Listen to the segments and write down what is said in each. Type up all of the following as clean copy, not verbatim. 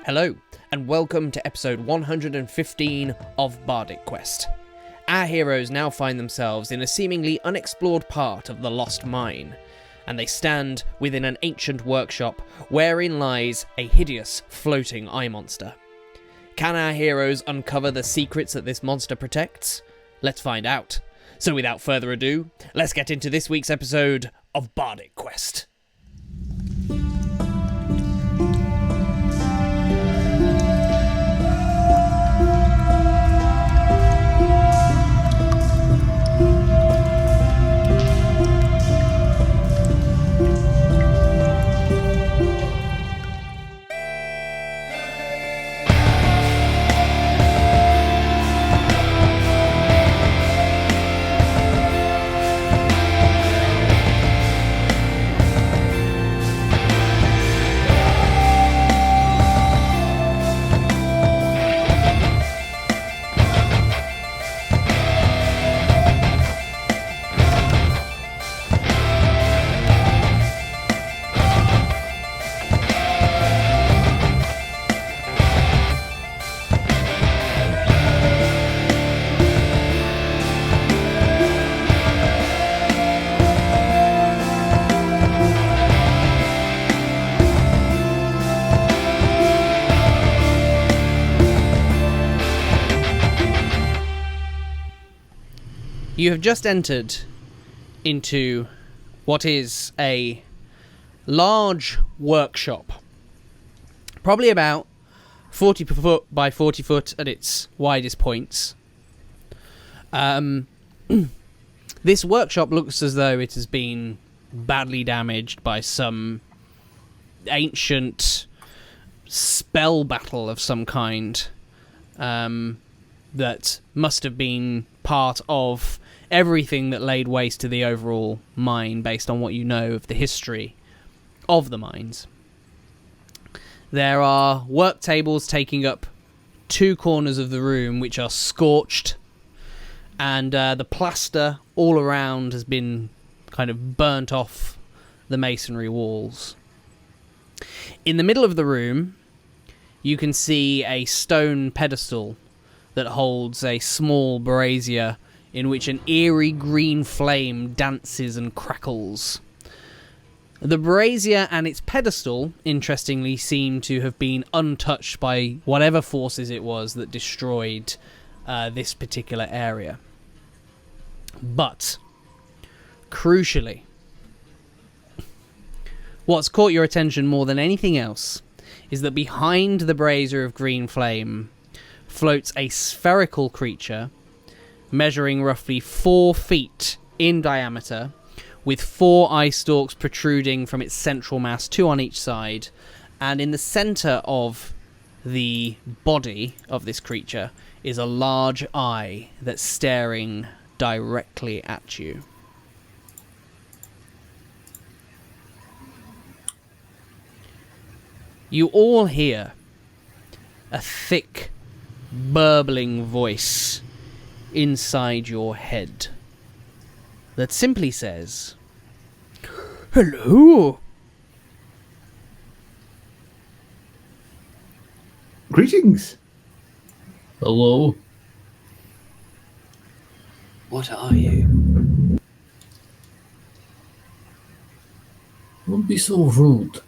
Hello, and welcome to episode 115 of Bardic Quest. Our heroes now find themselves in a seemingly unexplored part of the Lost Mine, and they stand within an ancient workshop wherein lies a hideous floating eye monster. Can our heroes uncover the secrets that this monster protects? Let's find out. So without further ado, let's get into this week's episode of Bardic Quest. You have just entered into what is a large workshop, probably about 40 foot by 40 foot at its widest points. This workshop looks as though it has been badly damaged by some ancient spell battle of some kind that must have been part of everything that laid waste to the overall mine based on what you know of the history of the mines. There are work tables taking up two corners of the room which are scorched, and the plaster all around has been kind of burnt off the masonry walls. In the middle of the room you can see a stone pedestal that holds a small brazier in which an eerie green flame dances and crackles. The brazier and its pedestal, interestingly, seem to have been untouched by whatever forces it was that destroyed this particular area. But, crucially, what's caught your attention more than anything else is that behind the brazier of green flame floats a spherical creature measuring roughly 4 feet in diameter, with 4 eye stalks protruding from its central mass, 2 on each side, and in the center of the body of this creature is a large eye that's staring directly at you. You all hear a thick, burbling voice inside your head that simply says, "Hello." Greetings. Hello. What are you? Don't be so rude.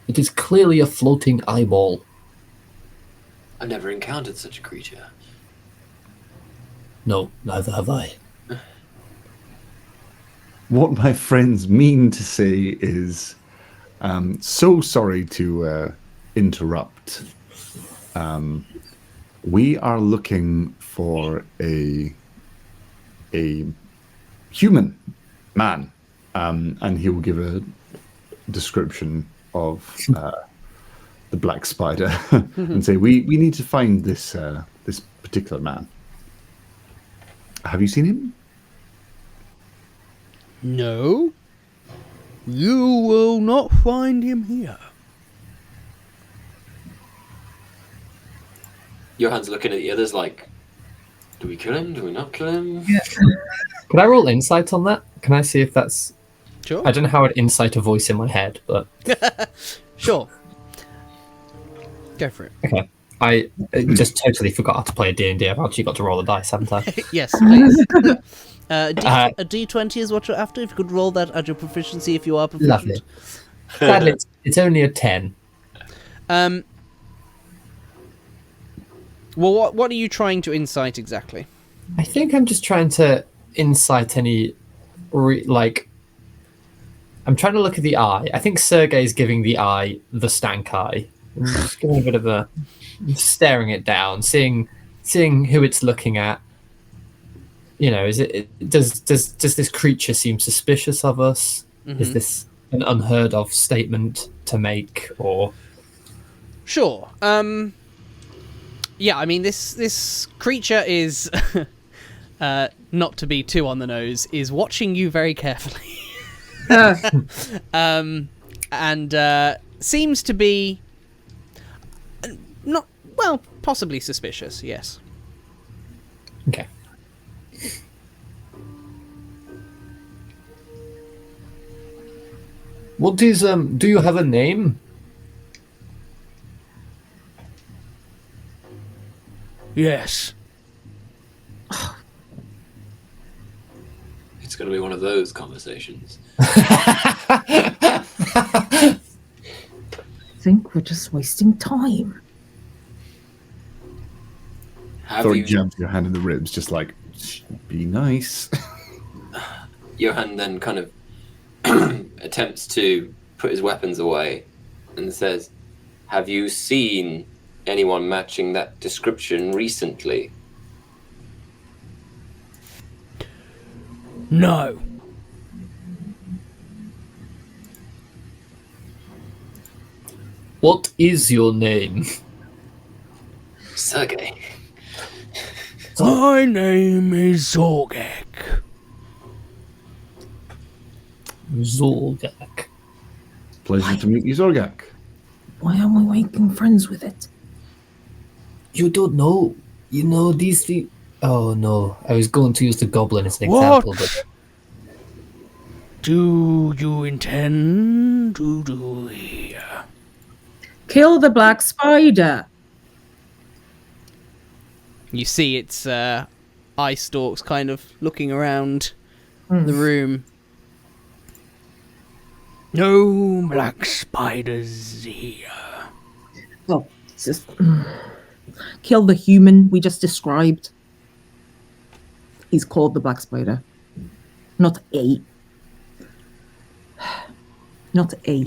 It is clearly a floating eyeball. I've never encountered such a creature. No, neither have I. What my friends mean to say is, so sorry to interrupt. We are looking for a human man, and he will give a description of the black spider and say, we need to find this this particular man. Have you seen him? No. You will not find him here. Johann's looking at the others like, do we kill him? Do we not kill him? Yeah. Can I roll insight on that? Can I see if that's... Sure. I don't know how I'd incite a voice in my head, but... Sure. Go for it. Okay. I just totally forgot how to play a D&D. I've actually got to roll the dice, haven't I? Yes, please. A D20 is what you're after. If you could roll that at your proficiency, if you are proficient. Lovely. Sadly, it's only a 10. Well, what are you trying to insight exactly? I think I'm just trying to insight any, I'm trying to look at the eye. I think Sergei's giving the eye the stank eye. I'm just giving a bit of a staring it down, seeing who it's looking at. You know, does this creature seem suspicious of us? Mm-hmm. Is this an unheard of statement to make, or? Sure. Yeah, I mean this creature is not to be too on the nose, is watching you very carefully. And seems to be not well, possibly suspicious. Yes. Okay. What is do you have a name? Yes. It's going to be one of those conversations. I think we're just wasting time. Thorik jabs your hand in the ribs, just like, be nice. Johann then kind of attempts to put his weapons away and says, "Have you seen anyone matching that description recently?" No. What is your name? Sergei. My name is Zorgek. Zorgak. Pleasure to meet you, Zorgak. Why aren't we making friends with it? You don't know. You know these things. Oh no, I was going to use the goblin as an example, but do you intend to do here? Kill the black spider. You see its eye stalks kind of looking around the room. No black spiders here. Well, it's just kill the human we just described. He's called the black spider, not a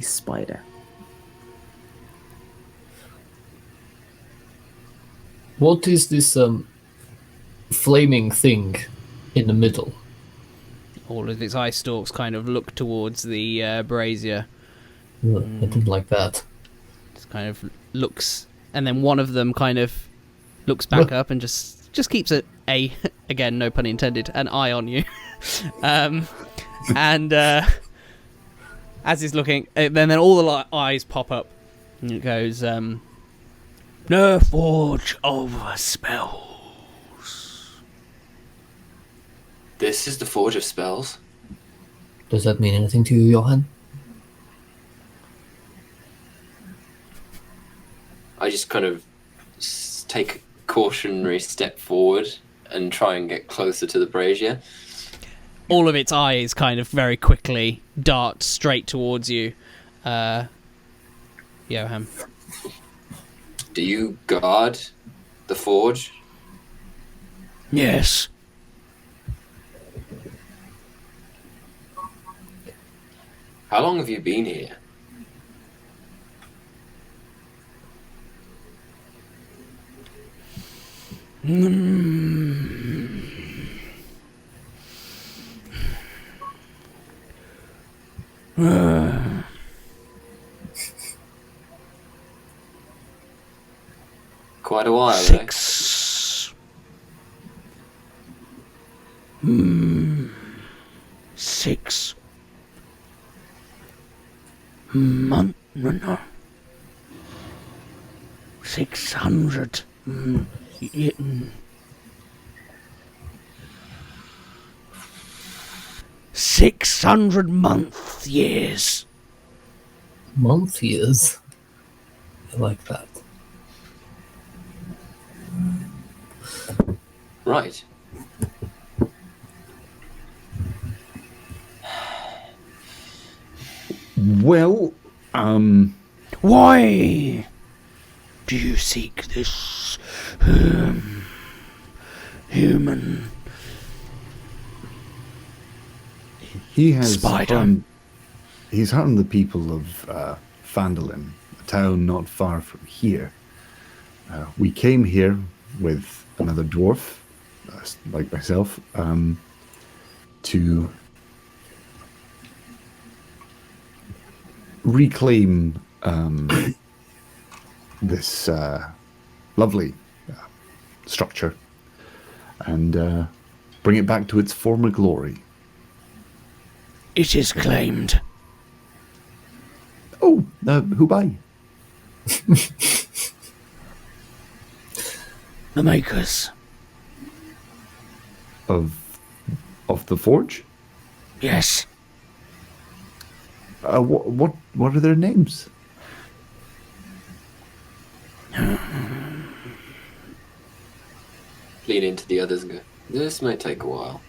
spider. what is this flaming thing in the middle? All of its eye stalks kind of look towards the brazier. Ugh, I didn't like that. Just kind of looks, and then one of them kind of looks back up and just keeps a again, no pun intended, an eye on you. And as he's looking, then all the eyes pop up, and it goes, "No forge of spells." This is the Forge of Spells? Does that mean anything to you, Johann? I just kind of take a cautionary step forward and try and get closer to the brazier. All of its eyes kind of very quickly dart straight towards you, Johann. Do you guard the forge? Yes. How long have you been here? Quite a while, 6 6 month, no. 600 600 month years. Month years? I like that. Right. Well, Why do you seek this human he has spider? he's harmed the people of Phandalin, a town not far from here. We came here with another dwarf, like myself, to reclaim this lovely structure and bring it back to its former glory. It is claimed. Oh, who by? The makers. Of the forge? Yes. What are their names? Lean into the others and go, this may take a while.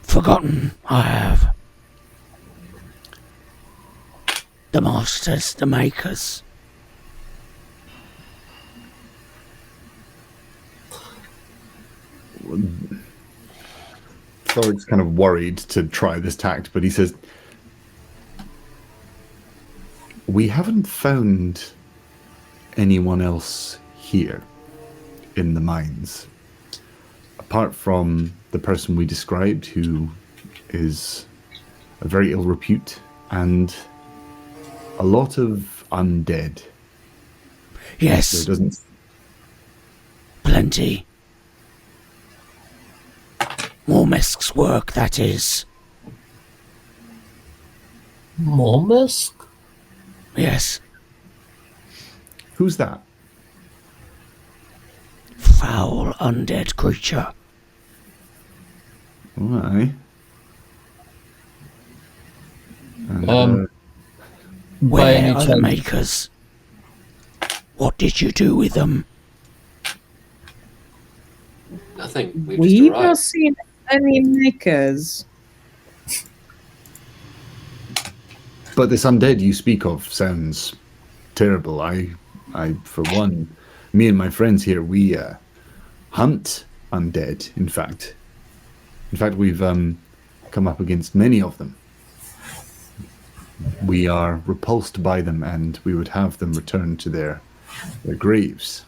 Forgotten, I have. The masters, the makers. Thorik's kind of worried to try this tact, but he says, we haven't found anyone else here in the mines, apart from the person we described, who is a very ill repute, and a lot of undead. Yes, There doesn't... plenty. Mormesk's work, that is. Mormesk? Yes. Who's that? Foul undead creature. Aye. And, By Where any are the chance, makers? What did you do with them? Nothing. We've We've just not arrived. seen any makers. but this undead you speak of sounds terrible. I, for one, me and my friends here, we hunt undead. In fact, we've come up against many of them. We are repulsed by them, and we would have them return to their graves.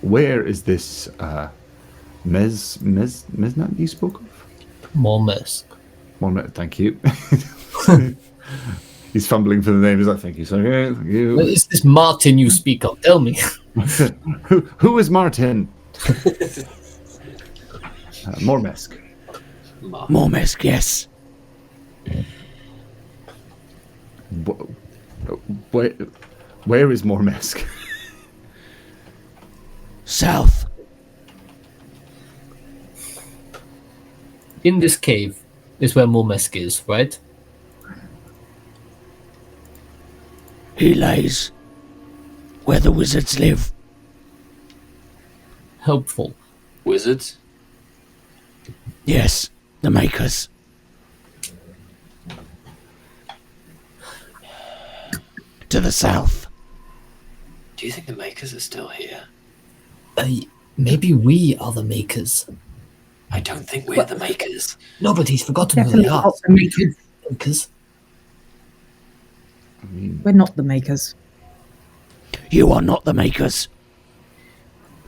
Where is this Mesnat you spoke of? Mormesk. One minute, thank you. He's fumbling for the name. He's like, thank you, Sergei. Thank you. What is this Martin you speak of? Tell me. Who is Martin? Mormesk. Mormesk, yes. Where is Mormesk? South. In this cave is where Mormesk is, right? He lays where the wizards live. Helpful. Wizards? Yes, the makers. To the south. Do you think the makers are still here? Maybe we are the makers. I don't think we're the makers. No, but he's forgotten who Definitely they are. not the makers. Makers. We're not the makers. You are not the makers.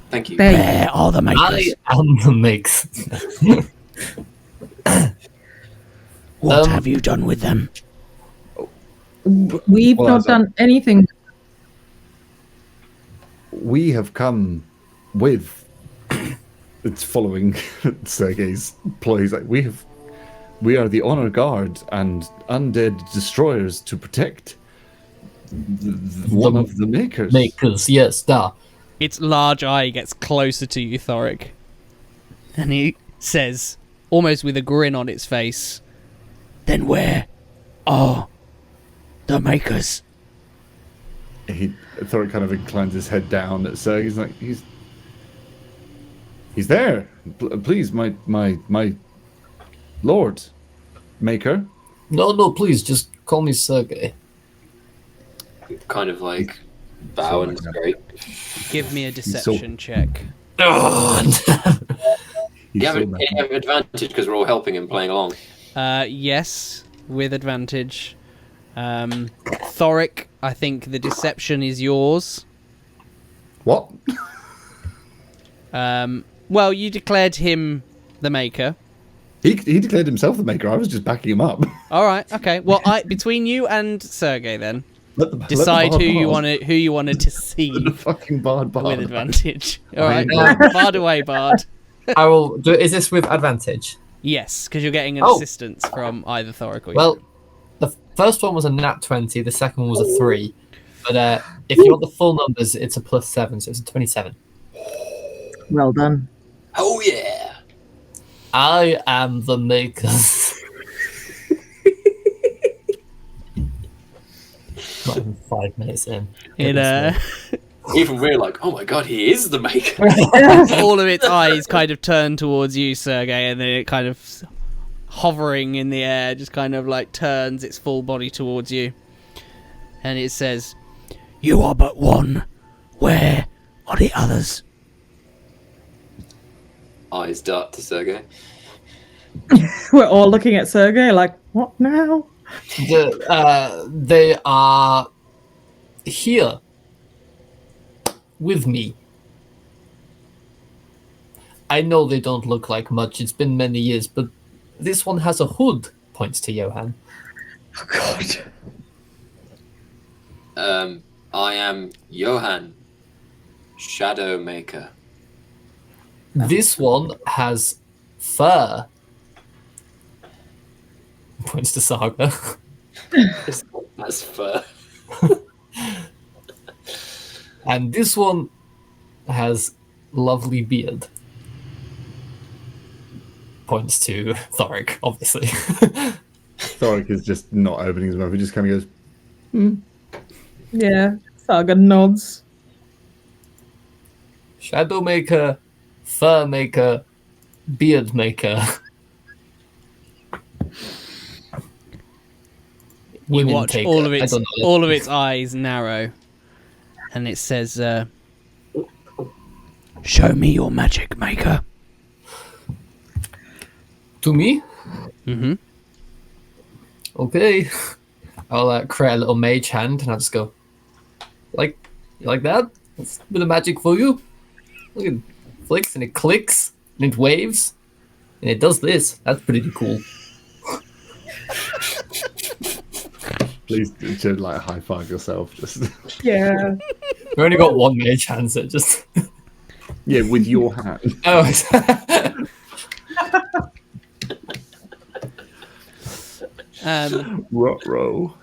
Thank you. They- Where are the makers? I am the makes. What have you done with them? We've Well, not as a- done anything. We have come with. It's following Sergei's ploy. He's like, we are the honor guard and undead destroyers to protect one of the makers. Makers, yes, da. Its large eye gets closer to you, Thorik. And he says, almost with a grin on its face, then where are the makers? Thorik kind of inclines his head down at Sergei. He's like, he's there. Please, my lord, maker. No, please, just call me Sergei. Kind of like bow and straight. Give me a deception check. You have advantage because we're all helping him playing along. Yes, with advantage. Thorik, I think the deception is yours. What? Well, you declared him the maker. He declared himself the maker. I was just backing him up. All right, okay. Well, between you and Sergei, then let decide the who you bard want to deceive the fucking bard. with advantage. All right, Yeah. bard away, bard. I will do. Is this with advantage? Yes, because you're getting an assistance from either Thorik or you. Well, the first one was a nat 20. The second one was a 3. But if you want the full numbers, it's a +7, so it's a 27. Well done. Oh yeah! I am the maker. Not even 5 minutes in. Even we're like, oh my god, he is the maker. all of its eyes kind of turn towards you, Sergei, and then it kind of hovering in the air, just kind of like turns its full body towards you. And it says, "You are but one. Where are the others?" Eyes dart to Sergei. We're all looking at Sergei like, what now? They are here with me. I know they don't look like much. It's been many years, but this one has a hood. Points to Johann. Oh, God. I am Johann, Shadow Maker. This one has fur. Points to Saga. That's fur. And this one has lovely beard. Points to Thorik, obviously. Thorik is just not opening his mouth. He just kind of goes, Yeah, Saga nods. Shadow Maker, Fur Maker, Beard Maker. You Women watch taker. all I don't know. of its eyes narrow, and it says, "Show me your magic, maker." To me? Mm-hmm. Okay. I'll create a little mage hand and I'll just go, you like that? That's a bit of magic for you. Look, it flicks and it clicks and it waves and it does this. That's pretty cool. please do like high five yourself. Just Yeah. We only got one mage hand, so just. yeah, with your hand. Oh. Ruh-roh.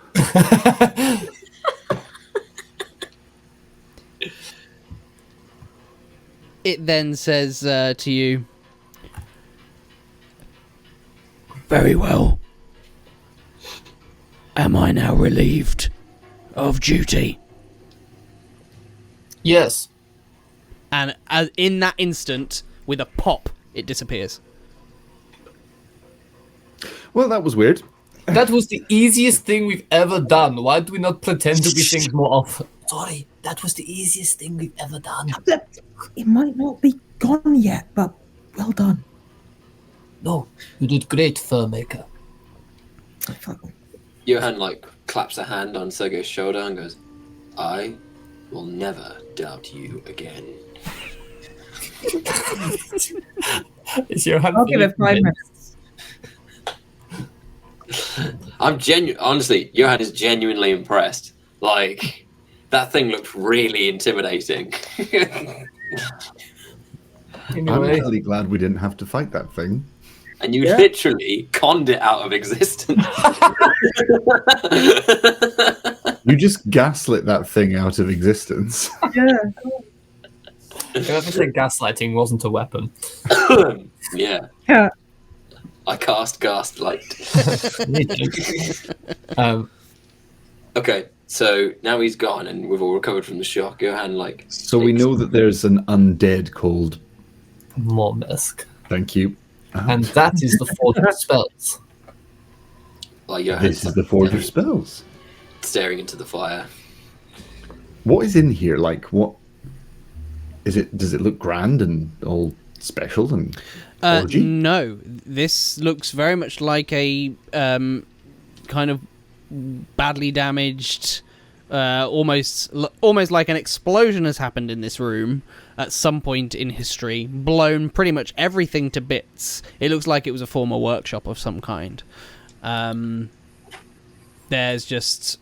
It then says to you, "Very well. Am I now relieved of duty?" Yes. And in that instant, with a pop, it disappears. Well, that was weird. That was the easiest thing we've ever done. Why do we not pretend to be things more often? Sorry, that was the easiest thing we've ever done. It might not be gone yet, but well done. No, you did great, Fur Maker. Johann like claps a hand on Sergei's shoulder and goes, "I will never doubt you again." Is your hand I'll give it 5 minutes. I'm honestly, Johann is genuinely impressed. Like, that thing looked really intimidating. I'm Anyway, really glad we didn't have to fight that thing. And you literally conned it out of existence. You just gaslit that thing out of existence. Yeah. whoever said gaslighting wasn't a weapon. Yeah. Yeah. I cast Gaslight. um, Okay, So now he's gone, and we've all recovered from the shock. Johann, So we know that there's an undead called. Mormesk. Thank you. And that is the Forge of Spells. This is the Forge of Spells. Staring into the fire. What is in here? What is it? Does it look grand and all special and orgy? No, this looks very much like a kind of badly damaged, almost like an explosion has happened in this room at some point in history, blown pretty much everything to bits. It looks like it was a former workshop of some kind. There's just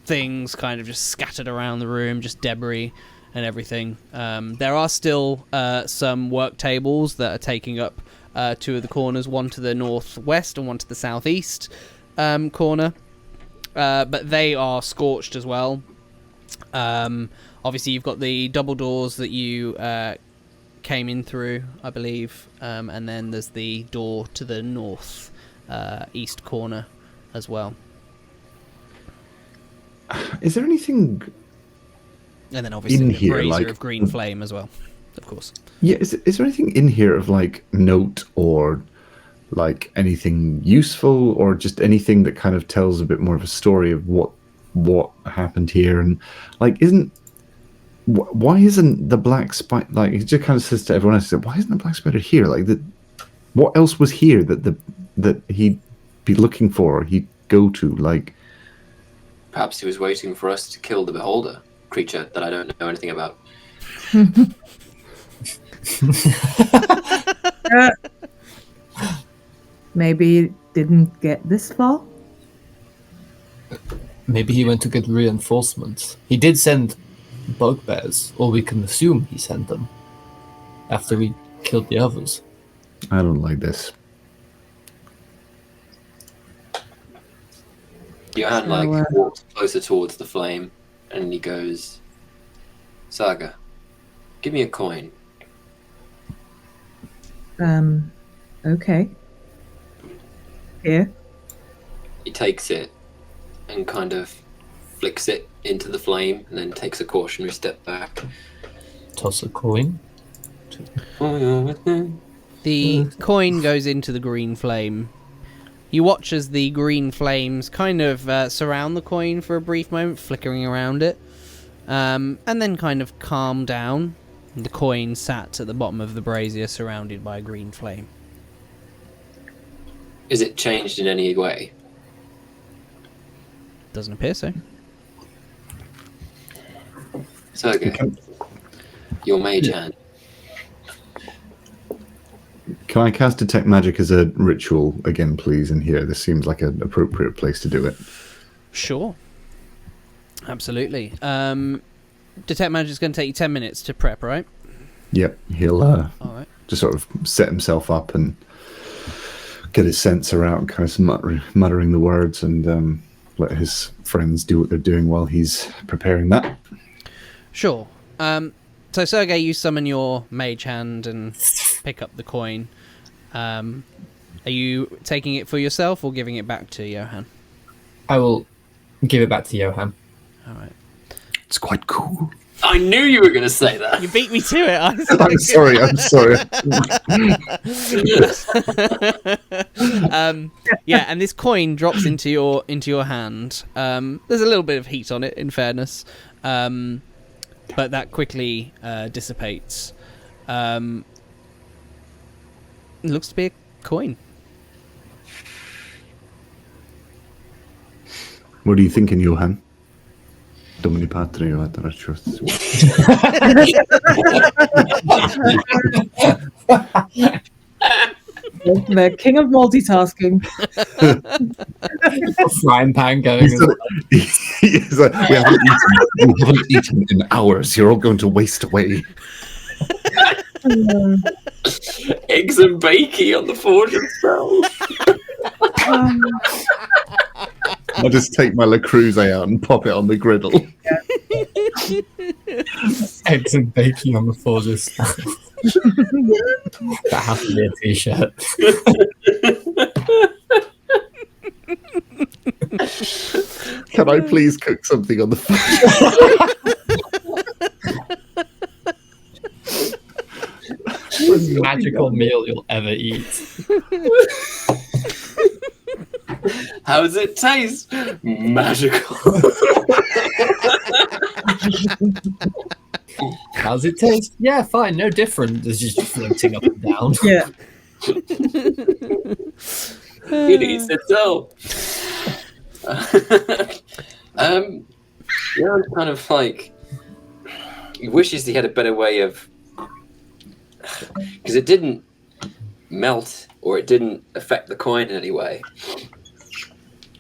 things kind of just scattered around the room, just debris and everything. There are still some work tables that are taking up two of the corners, one to the northwest and one to the southeast corner. But they are scorched as well. Obviously, you've got the double doors that you came in through, I believe. And then there's the door to the north east corner as well. Is there anything And then obviously in the here, brazier of green flame as well, of course. Yeah, is there anything in here of note or anything useful or just anything that kind of tells a bit more of a story of what happened here? And why isn't the black spider, he just kind of says to everyone else, why isn't the black spider here? What else was here that he'd be looking for or he'd go to? Perhaps he was waiting for us to kill the beholder, creature that I don't know anything about. Maybe it didn't get this far. Maybe he went to get reinforcements. He did send bugbears, or we can assume he sent them after we killed the others. I don't like this. Johann walks closer towards the flame, and he goes, "Saga, give me a coin." Okay. Here. He takes it and kind of flicks it into the flame, and then takes a cautionary step back. Toss a coin. The coin goes into the green flame. You watch as the green flames kind of surround the coin for a brief moment, flickering around it, and then kind of calm down. The coin sat at the bottom of the brazier, surrounded by a green flame. Is it changed in any way? Doesn't appear so. Sergei, your mage hand. Can I cast Detect Magic as a ritual again, please, in here? This seems like an appropriate place to do it. Sure. Absolutely. Detect Magic is going to take you 10 minutes to prep, right? Yep, he'll All right. just sort of set himself up and get his sensor out and kind of muttering the words and let his friends do what they're doing while he's preparing that. Sure. So, Sergei, you summon your mage hand and pick up the coin. Are you taking it for yourself or giving it back to Johann? I will give it back to Johann. All right. It's quite cool. I knew you were going to say that. You beat me to it. I'm sorry. Yeah, and this coin drops into your hand. There's a little bit of heat on it, in fairness, but that quickly dissipates. It looks to be a coin. What are you thinking, Johann? Domini Patrio at the The king of multitasking. Frying pan going. He's like, we haven't eaten in hours. You're all going to waste away. Eggs and bakey on the Forge of Spells. I'll just take my Le Creuset out and pop it on the griddle. Eggs and bacon on the Forge of Spells. That has to be a t-shirt. Can I please cook something on the fire? Most magical meal you'll ever eat. How does it taste? Magical. How's it taste? Yeah, fine, no different. It's just floating up and down. Yeah. It eats itself. It's kind of like he wishes he had a better way of, because it didn't melt or it didn't affect the coin in any way.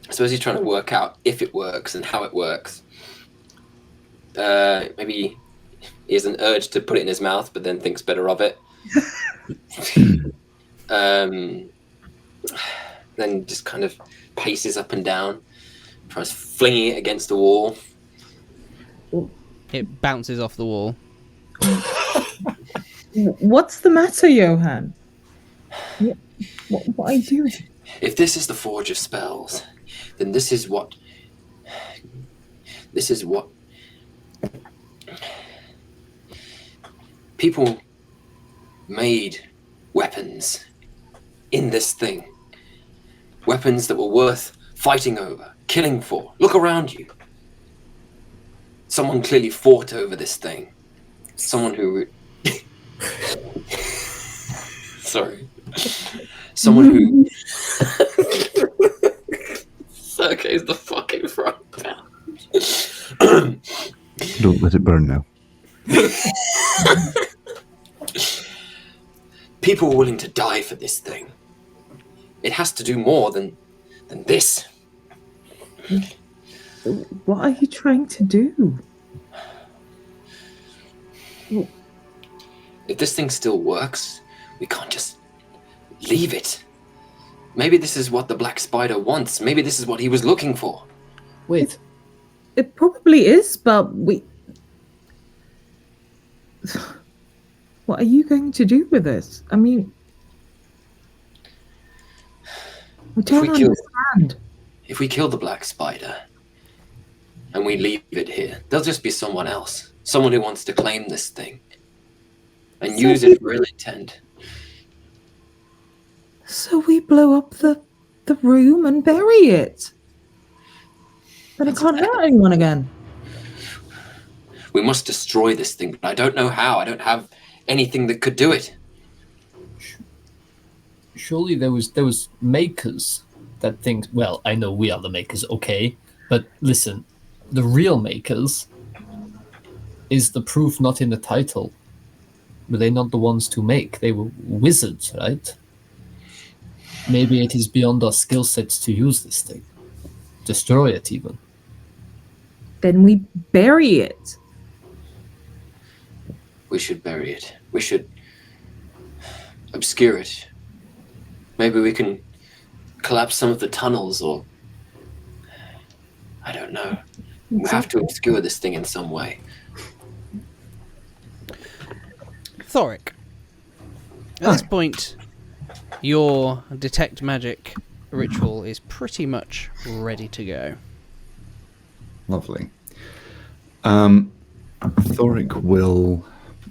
I suppose he's trying to work out if it works and how it works. Maybe he has an urge to put it in his mouth, but then thinks better of it. Then just kind of paces up and down, tries flinging it against the wall. It bounces off the wall. What's the matter, Johann? What are you doing? If this is the Forge of Spells, then this is what people made weapons in this thing. Weapons that were worth fighting over, killing for. Look around you. Someone clearly fought over this thing. Someone who... Sorry. Someone who... Sergei's the fucking front. Don't let it burn now. People were willing to die for this thing. It has to do more than this. What are you trying to do? If this thing still works, we can't just leave it. Maybe this is what the Black Spider wants. Maybe this is what he was looking for. Wait, It probably is, but we... What are you going to do with this? I mean... I don't understand. If we kill the Black Spider and we leave it here, there'll just be someone else. Someone who wants to claim this thing and use it for ill intent. So we blow up the room and bury it. Then it can't hurt anyone again. We must destroy this thing, but I don't know how. I don't have anything that could do it. surely there was makers that think, well, I know we are the makers, okay, but listen, the real makers, is the proof not in the title? Were they not the ones to make? They were wizards, right? Maybe it is beyond our skill sets to use this thing. Destroy it, even. Then we bury it. We should bury it. We should obscure it. Maybe we can collapse some of the tunnels, or I don't know. We have to obscure this thing in some way. Thorik, at this point, your detect magic ritual is pretty much ready to go. Lovely. Thorik will...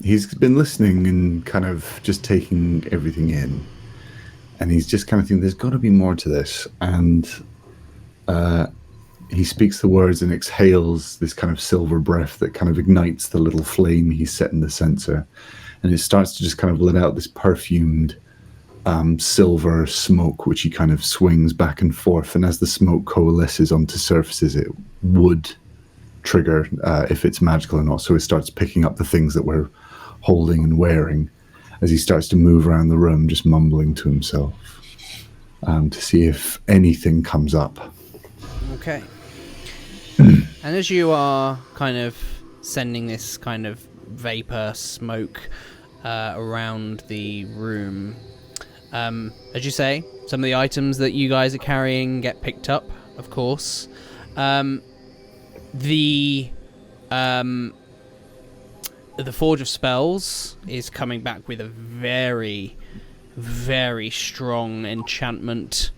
He's been listening and kind of just taking everything in. And he's just kind of thinking, there's got to be more to this. And he speaks the words and exhales this kind of silver breath that kind of ignites the little flame he's set in the censer. And it starts to just kind of let out this perfumed silver smoke, which he kind of swings back and forth. And as the smoke coalesces onto surfaces, it would trigger if it's magical or not. So he starts picking up the things that we're holding and wearing as he starts to move around the room, just mumbling to himself to see if anything comes up. Okay. And as you are kind of sending this kind of vapor smoke around the room, as you say, some of the items that you guys are carrying get picked up, of course. The Forge of Spells is coming back with a very, very strong enchantment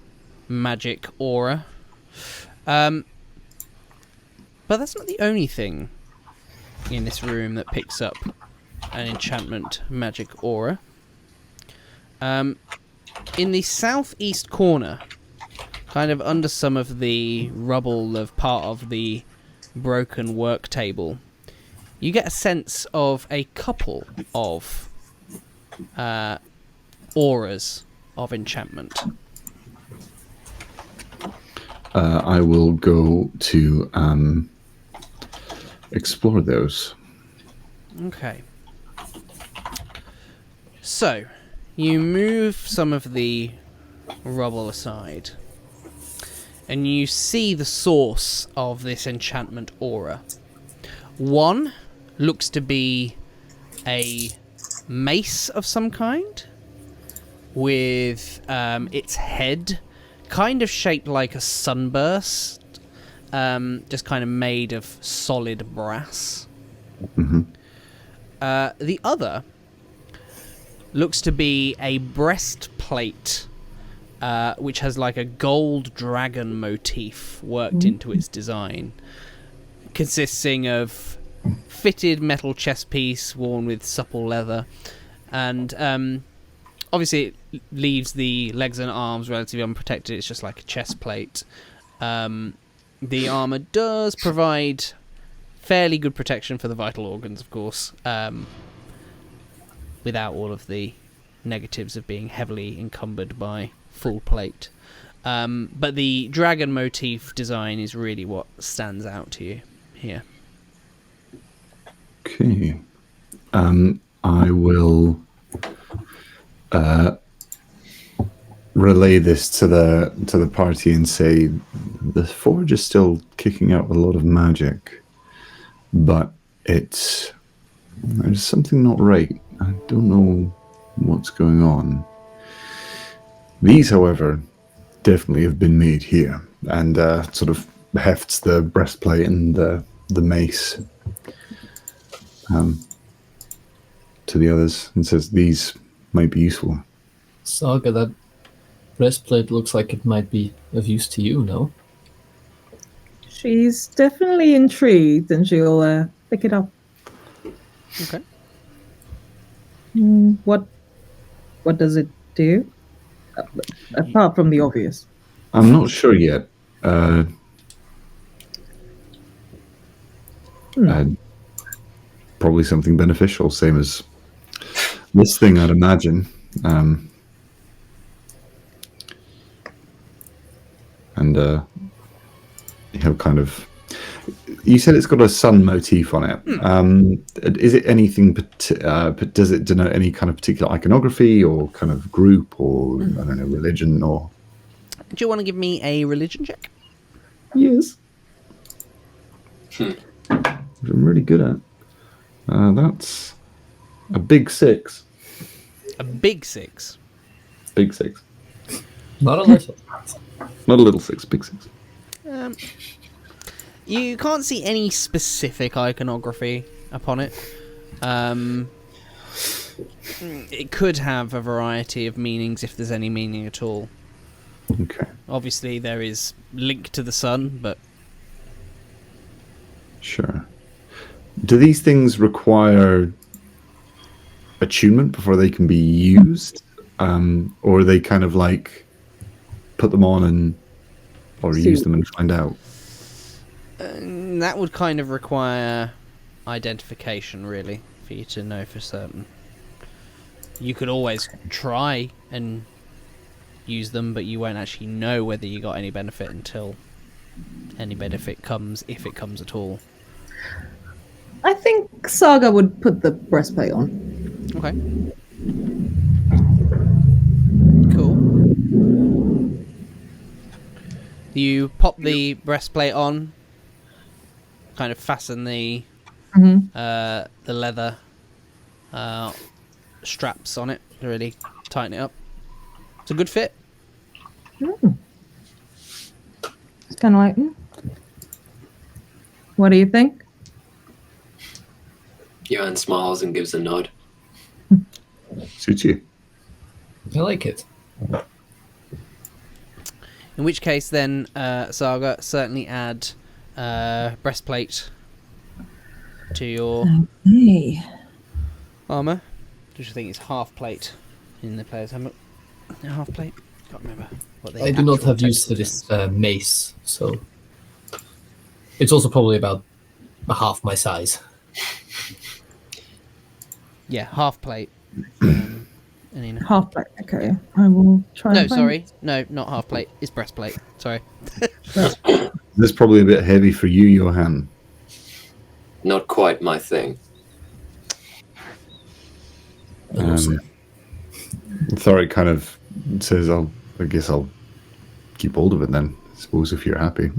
magic aura. But that's not the only thing in this room that picks up an enchantment magic aura. In the southeast corner, kind of under some of the rubble of part of the broken work table, you get a sense of a couple of auras of enchantment. I will go to explore those. Okay. So, you move some of the rubble aside, and you see the source of this enchantment aura. One looks to be a mace of some kind, with its head kind of shaped like a sunburst, just kind of made of solid brass. Mm-hmm. The other looks to be a breastplate, which has like a gold dragon motif worked into its design, consisting of fitted metal chest piece worn with supple leather, and obviously it leaves the legs and arms relatively unprotected. It's just like a chest plate. The armour does provide fairly good protection for the vital organs, of course, without all of the negatives of being heavily encumbered by full plate. But the dragon motif design is really what stands out to you here. Okay. I will relay this to the party and say the forge is still kicking out a lot of magic, but there's something not right. I don't know what's going on. These, however, definitely have been made here, and sort of hefts the breastplate and the mace to the others and says these might be useful. Saga, that breastplate looks like it might be of use to you, no? She's definitely intrigued, and she'll pick it up. Okay. What does it do? Apart from the obvious. I'm not sure yet. Probably something beneficial, same as this thing, I'd imagine. Kind of. You said it's got a sun motif on it. Is it anything? Does it denote any kind of particular iconography or kind of group or I don't know, religion or? Do you want to give me a religion check? Yes. Which I'm really good at. That's a big 6. A big 6. Big 6. Not a little. Not a little 6. Big 6. You can't see any specific iconography upon it. It could have a variety of meanings if there's any meaning at all. Okay. Obviously, there is link to the sun, but Sure. Do these things require attunement before they can be used? Or are they kind of like put them on or use them and find out? that would kind of require identification, really, for you to know for certain. You could always try and use them, but you won't actually know whether you got any benefit until any benefit comes, if it comes at all. I think Saga would put the breastplate on. Okay. Cool. You pop the breastplate on, kind of fasten the leather straps on it to really tighten it up. It's a good fit. It's kind of like, what do you think? Johann smiles and gives a nod. Suits you. I like it. In which case, then, Saga, certainly add breastplate to your Hey. armor, which I think is half plate in the player's helmet. Half plate? Can't remember what they. I do not actual have use for text this mace, so it's also probably about half my size. Yeah, half plate. Annina. Half plate. Okay, I will try. No, and find sorry, no, not half plate. It's breastplate. Sorry. This is probably a bit heavy for you, Johann. Not quite my thing. Thorik kind of says, I guess I'll keep hold of it then. I suppose if you're happy.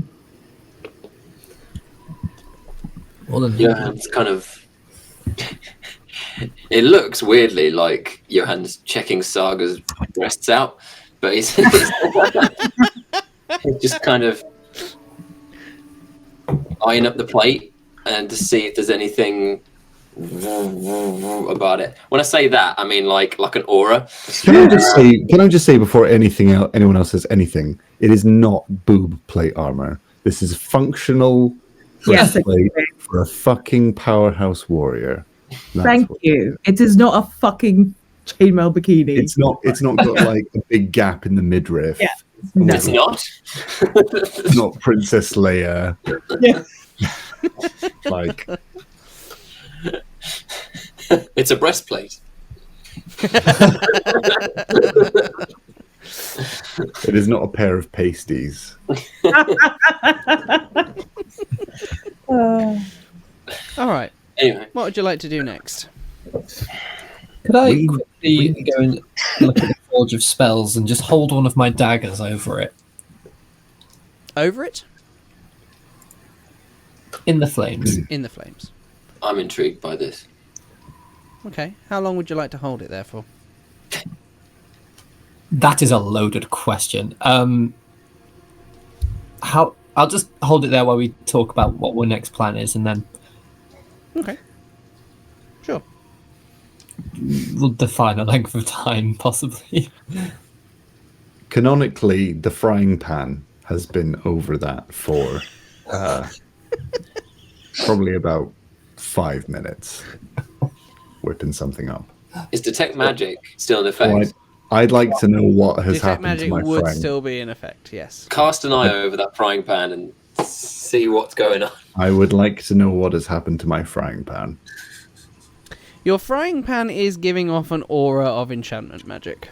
Well, then, Johann's kind of. It looks weirdly like Johann's checking Saga's breasts out, but he's just kind of eyeing up the plate and to see if there's anything about it. When I say that, I mean like an aura. Can I just say before anyone else says anything, it is not boob plate armor. This is functional Yes, breastplate for a fucking powerhouse warrior. That's Thank you. It is not a fucking chainmail bikini. It's not got like a big gap in the midriff. Yeah. No. It's not. It's not Princess Leia. Yeah. Like It's a breastplate. it is not a pair of pasties. All right. Anyway, What would you like to do next? could I We- quickly go and look at the Forge of Spells and just hold one of my daggers over it Over it? in the flames? In the flames. I'm intrigued by this. Okay. How long would you like to hold it there for? That is a loaded question. I'll just hold it there while we talk about what our next plan is, and then Okay. Sure. we'll define a length of time, possibly. Canonically, the frying pan has been over that for probably about 5 minutes, whipping something up. Is detect magic still in effect? Well, I'd like to know what has Detect happened magic to my would frying. still be in effect, yes. Cast an eye over that frying pan and see what's going on. I would like to know what has happened to my frying pan. Your frying pan is giving off an aura of enchantment magic.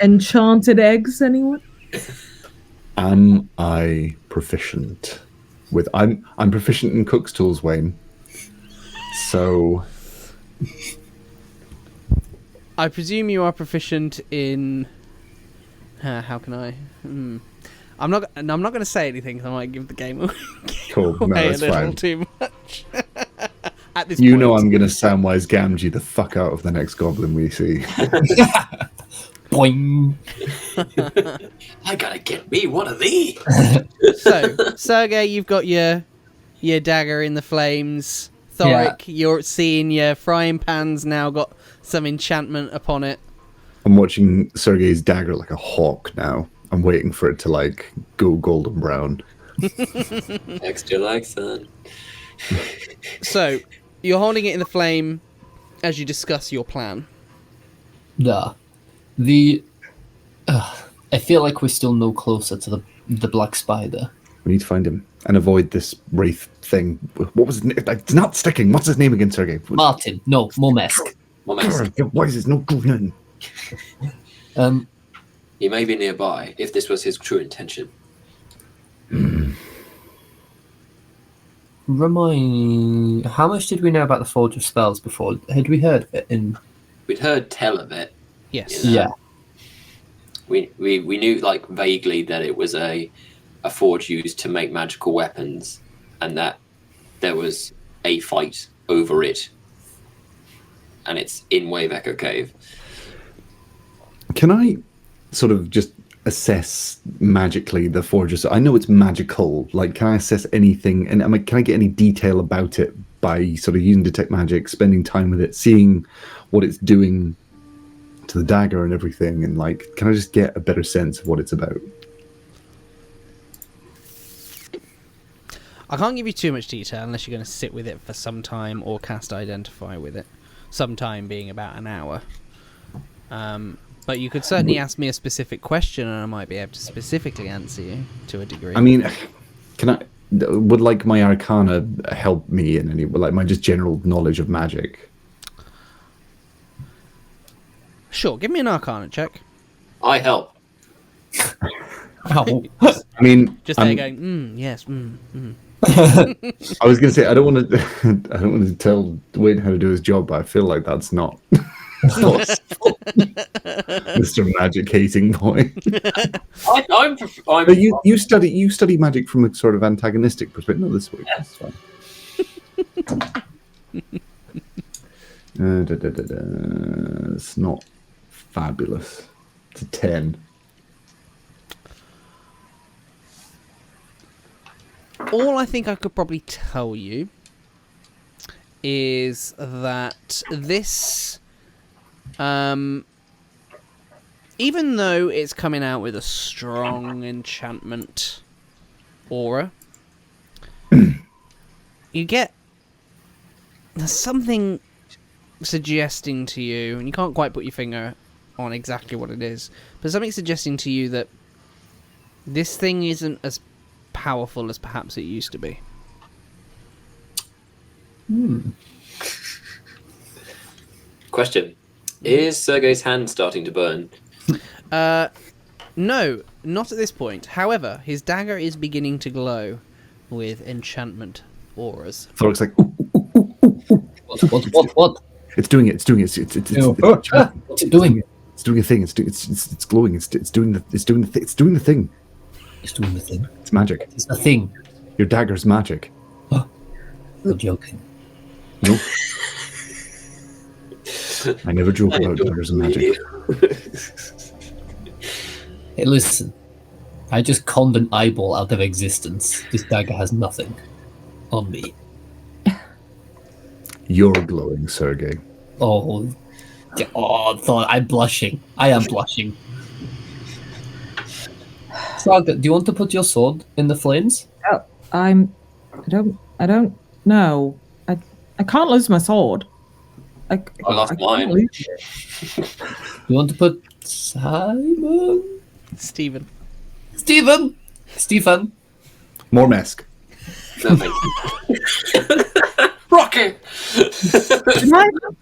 Enchanted eggs, anyone? Am I proficient with? I'm proficient in cook's tools, Wayne. So I presume you are proficient in. How can I? I'm not going to say anything because I might give the game away, cool. No, a that's little fine. too much. At this You point. know I'm gonna Samwise Gamgee the fuck out of the next goblin we see. Boing. I gotta get me one of these. So, Sergei, you've got your dagger in the flames. Thorik, you're seeing your frying pan's now got some enchantment upon it. I'm watching Sergei's dagger like a hawk now. I'm waiting for it to like go golden brown. Extra like sun. So, you're holding it in the flame as you discuss your plan. I feel like we're still no closer to the black spider. We need to find him and avoid this wraith thing. What was his name? It's not sticking. What's his name again, Sergei? Martin, no, Mormesk. Why is it no going in? He may be nearby if this was his true intention. Remind, how much did we know about the Forge of Spells before? Had we heard of it? We'd heard tell of it. Yes. Yeah. Yeah. We knew like vaguely that it was a forge used to make magical weapons, and that there was a fight over it, and it's in Wave Echo Cave. Can I sort of just assess magically the forges? I know it's magical. Like, can I assess anything? And can I get any detail about it by sort of using detect magic, spending time with it, seeing what it's doing to the dagger and everything, and like, can I just get a better sense of what it's about? I can't give you too much detail unless you're going to sit with it for some time or cast Identify with it. Some time being about an hour. But you could certainly ask me a specific question and I might be able to specifically answer you to a degree. I mean, would like my Arcana help me in any, like my just general knowledge of magic? Sure, give me an Arcana check. I help. Ow. I mean, Just there going, yes, I was going to say I don't want to tell Wayne how to do his job, but I feel like that's not Mr. Magic hating boy. I'm But you study magic from a sort of antagonistic perspective. No, this week. That's fine. It's not fabulous. It's a 10. All I think I could probably tell you is that this, even though it's coming out with a strong enchantment aura, you get there's something suggesting to you, and you can't quite put your finger on exactly what it is, but something suggesting to you that this thing isn't as powerful as perhaps it used to be. Question. Is Sergei's hand starting to burn? No, not at this point. However, his dagger is beginning to glow with enchantment auras. Thorik's like, ooh, ooh, ooh, ooh, ooh. What? It's doing it. It's doing it. It's What's it doing? It's doing a thing. It's glowing. It's doing the thing. It's doing the thing. It's doing the thing. It's magic. It's the thing. Your dagger's magic. You're joking. No. I never joke about daggers and magic. Hey, listen. I just conned an eyeball out of existence. This dagger has nothing on me. You're glowing, Sergei. Oh, Thor, I'm blushing. I am blushing. Saga, do you want to put your sword in the flames? Oh, I don't know. I can't lose my sword. I lost mine. can't lose it. You want to put Simon? Stephen. Stephen! More mask. No, thank you. Rocky!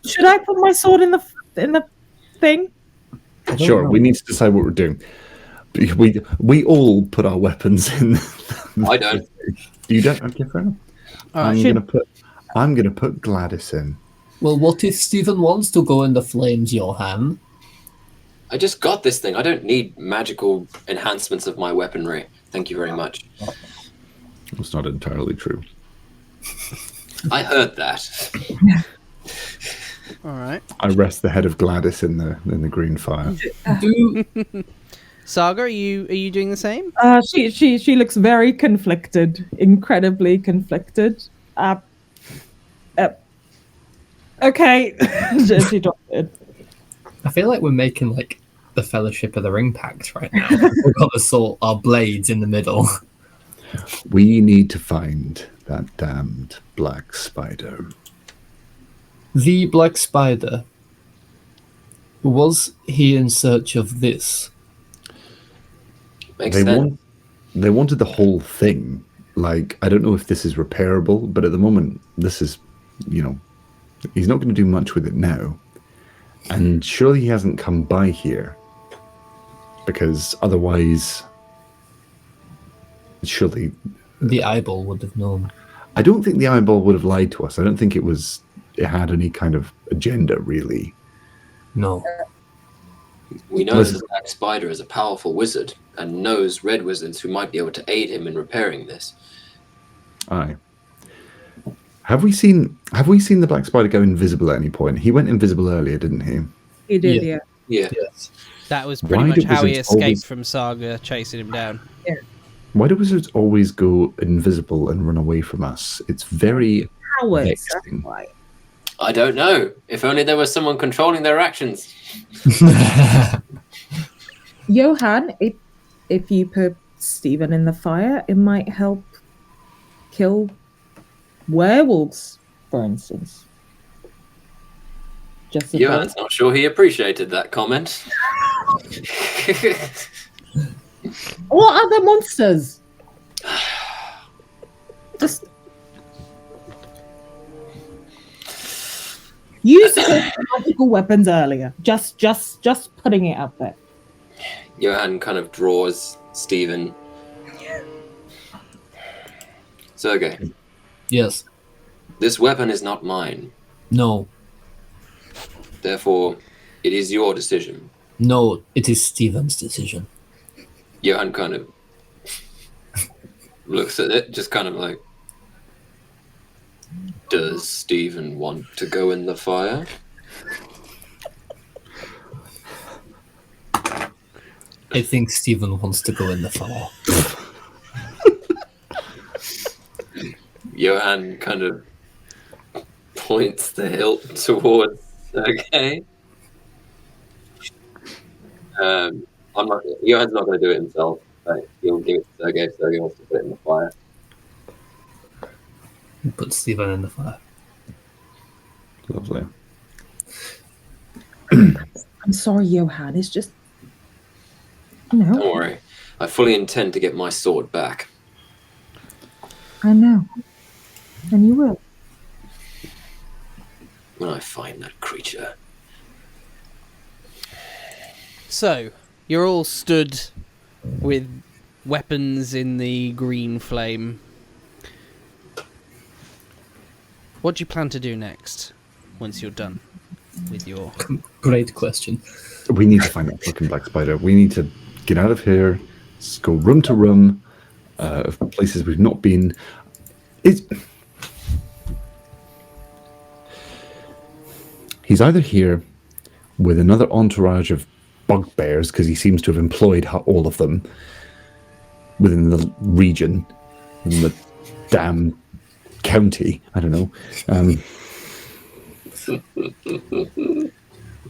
Should I put my sword in the thing? Sure, we need to decide what we're doing. We all put our weapons in. I don't. You don't? Okay, fair enough. I'm gonna put Gladys in. Well, what if Stephen wants to go in the flames, Johann? I just got this thing. I don't need magical enhancements of my weaponry. Thank you very much. That's not entirely true. I heard that. All right. I rest the head of Gladys in the green fire. Saga, are you doing the same? She looks very conflicted, incredibly conflicted. Okay, she dropped it. I feel like we're making like the Fellowship of the Ring Pact right now. We've got the sword, our blades in the middle. We need to find that damned black spider. The Black Spider. Was he in search of this? Makes sense. They wanted the whole thing. Like, I don't know if this is repairable, but at the moment, this is, he's not going to do much with it now. And surely he hasn't come by here. Because otherwise, surely... The eyeball would have known. I don't think the eyeball would have lied to us. I don't think it had any kind of agenda, really. No. We know that the Black Spider is a powerful wizard and knows red wizards who might be able to aid him in repairing this. Aye. Have we seen the Black Spider go invisible at any point? He went invisible earlier, didn't he? He did, yeah. Yeah. Yes. That was pretty Why much do how he wizards escaped always- from Saga chasing him down. Why do wizards always go invisible and run away from us? It's very Cowards. vexing. That's why. I don't know. If only there was someone controlling their actions. Johann, if you put Stephen in the fire, it might help kill werewolves, for instance. Just a Johann's not sure he appreciated that comment. What other monsters? Just use magical weapons earlier. Just putting it out there. Johann kind of draws Stephen. Sergei, Yes. this weapon is not mine. No. Therefore, it is your decision. No, it is Stephen's decision. Johann kind of looks at it, just kind of like, does Stephen want to go in the fire? I think Stephen wants to go in the fire. Johann kind of points the hilt towards Sergei. Johann's not going to do it himself. But he'll give it to Sergei if Sergei wants to put it in the fire. Put Stephen in the fire. Lovely. I'm sorry, Johann. It's just, Don't worry. I fully intend to get my sword back. I know, and you will. When I find that creature. So, you're all stood with weapons in the green flame. What do you plan to do next, once you're done with your... Great question. We need to find that fucking black spider. We need to get out of here, just go room to room, of places we've not been. He's either here with another entourage of bugbears, because he seems to have employed all of them within the region, in the damn county. I don't know.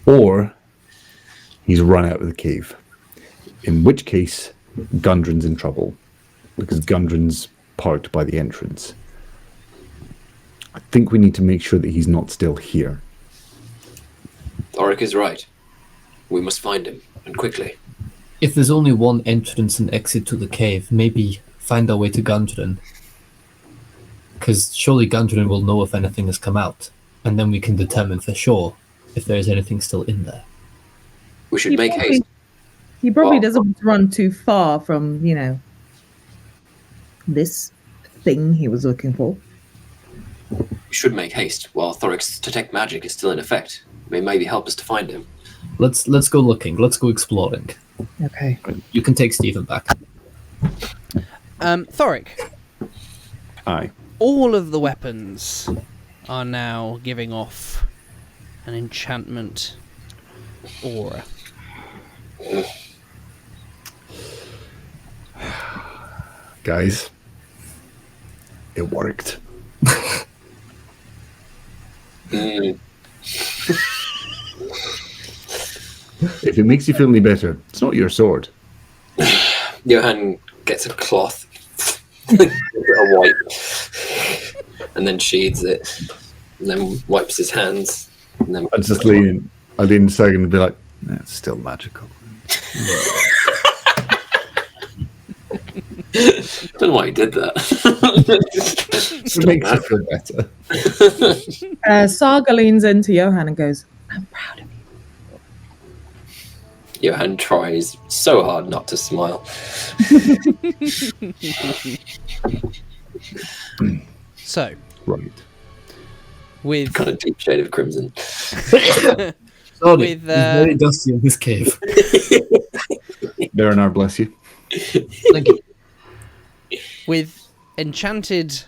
Or he's run out of the cave. In which case, Gundren's in trouble, because Gundren's parked by the entrance. I think we need to make sure that he's not still here. Thorik is right. We must find him, and quickly. If there's only one entrance and exit to the cave, maybe find our way to Gundren. Because surely Gundren will know if anything has come out, and then we can determine for sure if there is anything still in there. We should make haste. He probably Well- doesn't run too far from, this thing he was looking for. We should make haste while Thorik's detect magic is still in effect. It may maybe help us to find him. Let's go looking. Let's go exploring. Okay. You can take Stephen back. Thorik, Aye. all of the weapons are now giving off an enchantment aura. Guys, it worked. If it makes you feel any better, it's not your sword. Johann gets a cloth, a wipe, and then sheathes it, and then wipes his hands, and then I'd just lean a second and be like, it's still magical. I don't know why he did that. It makes it feel better. Saga leans into Johann and goes, I'm proud of you. Johann tries so hard not to smile. So, Right. with Kind of deep shade of crimson. Sorry, With, it's very dusty in this cave. Bernard, bless you. Thank you. with enchanted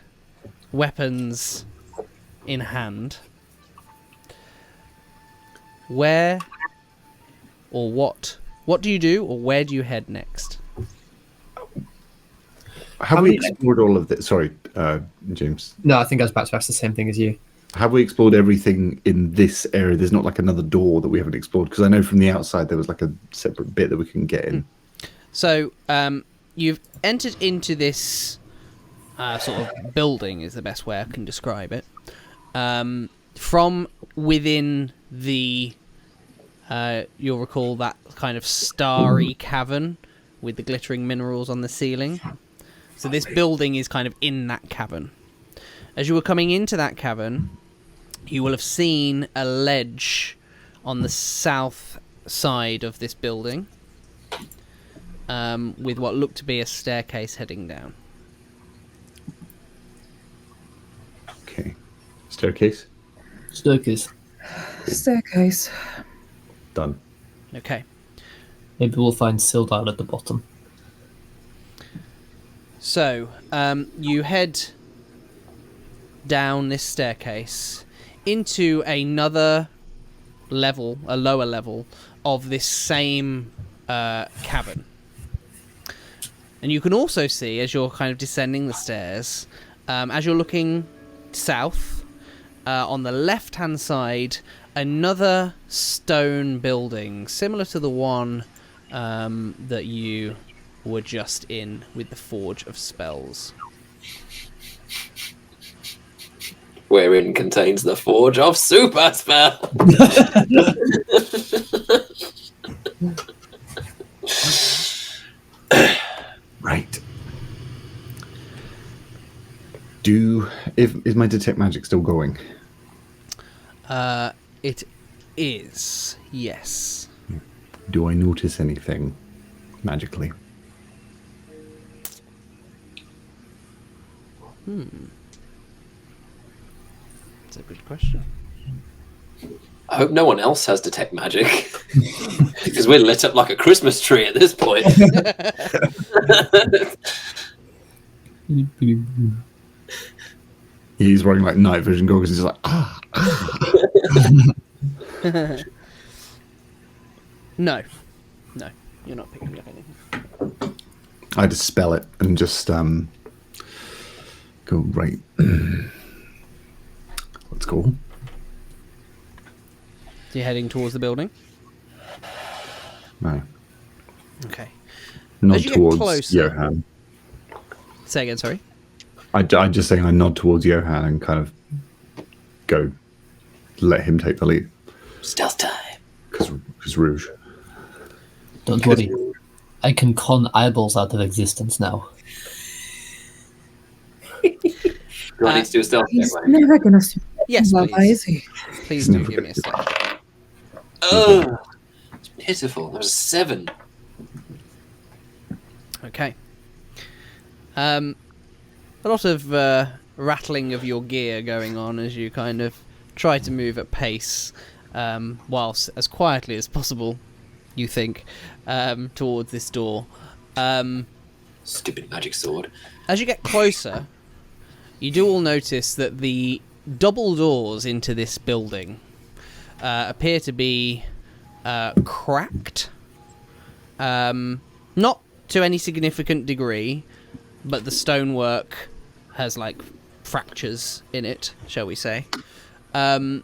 weapons in hand, where or what do you do, or where do you head next? Have we explored all of this? Sorry, James. No, I think I was about to ask the same thing as you. have we explored everything in this area? There's not like another door that we haven't explored, because I know from the outside there was like a separate bit that we can get in. So you've entered into this sort of building, is the best way I can describe it. From within the, you'll recall that kind of starry cavern with the glittering minerals on the ceiling. So this building is kind of in that cavern. As you were coming into that cavern, you will have seen a ledge on the south side of this building, with what looked to be a staircase heading down. Okay. Staircase? Staircase. Done. Okay. Maybe we'll find Sildar at the bottom. So, you head down this staircase into another level, a lower level, of this same cavern. And you can also see, as you're kind of descending the stairs, as you're looking south, on the left-hand side, another stone building, similar to the one that you were just in with the Forge of Spells. Wherein contains the Forge of Super Spell. Right. Is my detect magic still going? It is, yes. Do I notice anything magically? That's a good question. I hope no one else has detect magic. Because we're lit up like a Christmas tree at this point. He's wearing like night vision goggles. He's like, No, you're not picking up anything. I dispel it and just go right. Let's go. You're heading towards the building? No. Okay. Nod As you get towards closer- Johann. Say again, sorry? I just saying I nod towards Johann and kind of go let him take the lead. Stealth time. Because Rouge. Don't worry. I can con eyeballs out of existence now. Do I need to do a stealth check, He's right? never gonna Yes, survive, please. is he? Please do give me a stealth. Oh, it's pitiful. There was 7. Okay. A lot of rattling of your gear going on as you kind of try to move at pace, whilst as quietly as possible, you think, towards this door. Stupid magic sword. As you get closer, you do all notice that the double doors into this building appear to be cracked. Not to any significant degree, but the stonework has like fractures in it, shall we say. And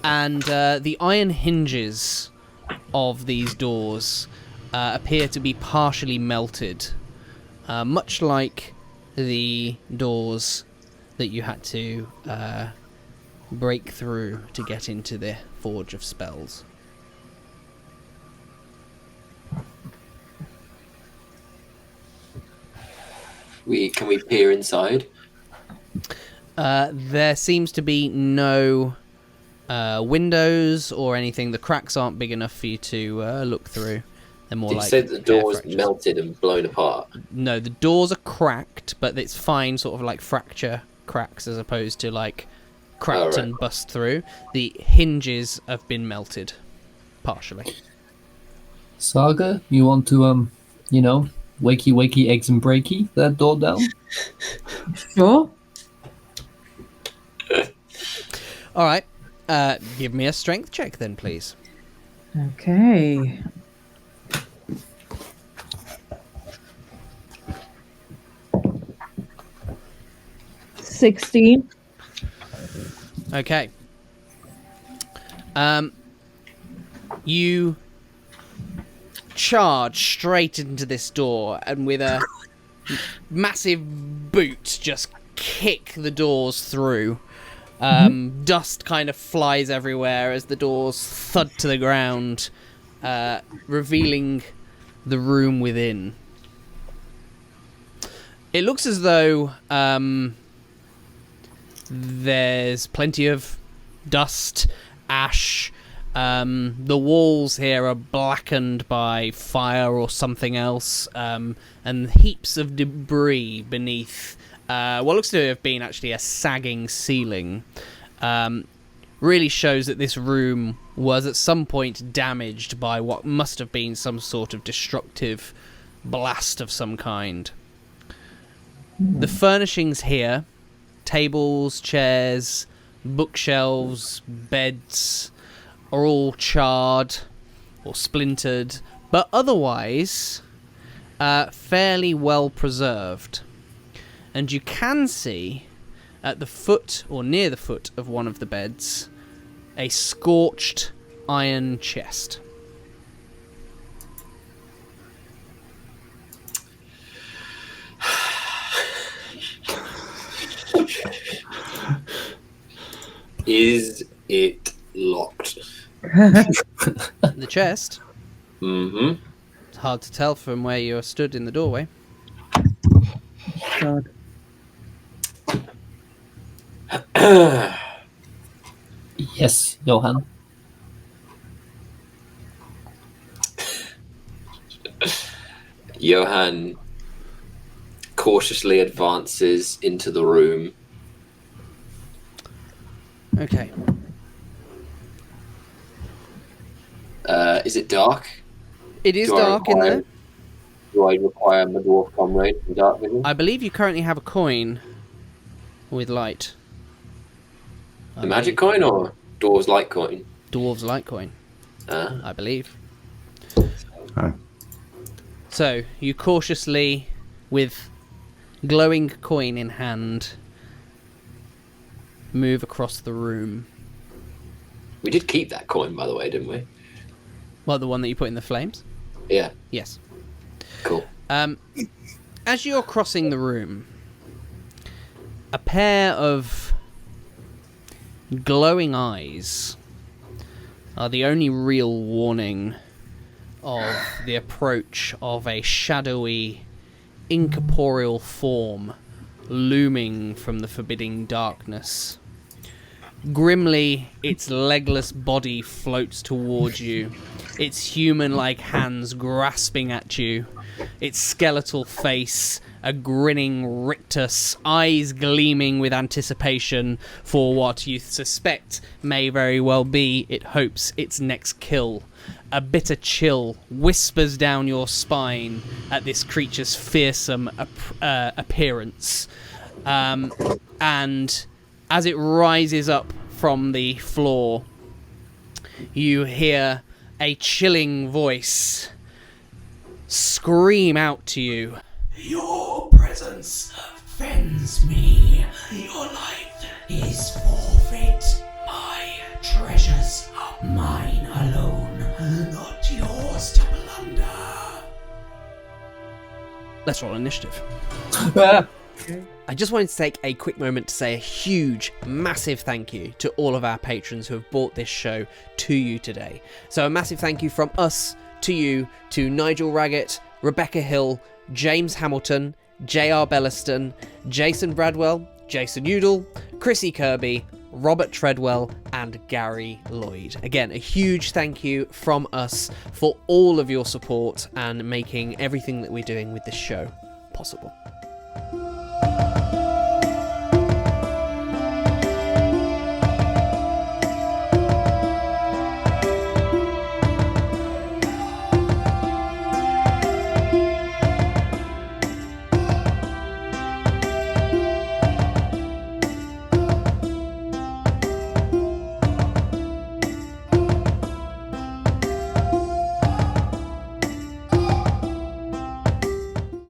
the iron hinges of these doors appear to be partially melted, much like the doors that you had to break through to get into the Forge of Spells. Can we peer inside? There seems to be no windows or anything. The cracks aren't big enough for you to look through. They're more Did you like say that the air door was fractures. melted and blown apart? No, the doors are cracked, but it's fine, sort of like fracture cracks as opposed to like cracked right. and bust through. The hinges have been melted, partially. Saga, you want to, wakey eggs and breaky that door down? Sure. All right, give me a strength check then, please. Okay. Okay. You charge straight into this door and with a massive boot just kick the doors through. Dust kind of flies everywhere as the doors thud to the ground, revealing the room within. It looks as though there's plenty of dust, ash. The walls here are blackened by fire or something else, and heaps of debris beneath what looks to have been actually a sagging ceiling. Really shows that this room was at some point damaged by what must have been some sort of destructive blast of some kind. The furnishings here, tables, chairs, bookshelves, beds, are all charred or splintered, but otherwise fairly well preserved. And you can see at the foot or near the foot of one of the beds a scorched iron chest. Is it locked? The chest? Mm-hmm. It's hard to tell from where you're stood in the doorway. God. Yes, Johann. Johann cautiously advances into the room. Okay. Is it dark? It is Do I dark in require- there. Do I require my dwarf comrade in dark vision? I believe you currently have a coin with light. The magic coin or dwarves light coin? Dwarves light coin, Ah. I believe. Oh. So, you cautiously, with glowing coin in hand, move across the room. We did keep that coin, by the way, didn't we? Well, the one that you put in the flames? Yeah. Yes. Cool. As you're crossing the room, a pair of glowing eyes are the only real warning of the approach of a shadowy, incorporeal form looming from the forbidding darkness. Grimly, its legless body floats towards you, its human-like hands grasping at you, its skeletal face a grinning rictus, eyes gleaming with anticipation for what you suspect may very well be, it hopes, its next kill. A bitter chill whispers down your spine at this creature's fearsome appearance. And as it rises up from the floor, you hear a chilling voice scream out to you. Your presence offends me. Your life is forfeit. My treasures are mine alone, not yours to plunder. Let's roll initiative. I just wanted to take a quick moment to say a huge, massive thank you to all of our patrons who have brought this show to you today. So a massive thank you from us to you, to Nigel Raggett, Rebecca Hill, James Hamilton, J.R. Belliston, Jason Bradwell, Jason Udall, Chrissy Kirby, Robert Treadwell, and Gary Lloyd. Again, a huge thank you from us for all of your support and making everything that we're doing with this show possible.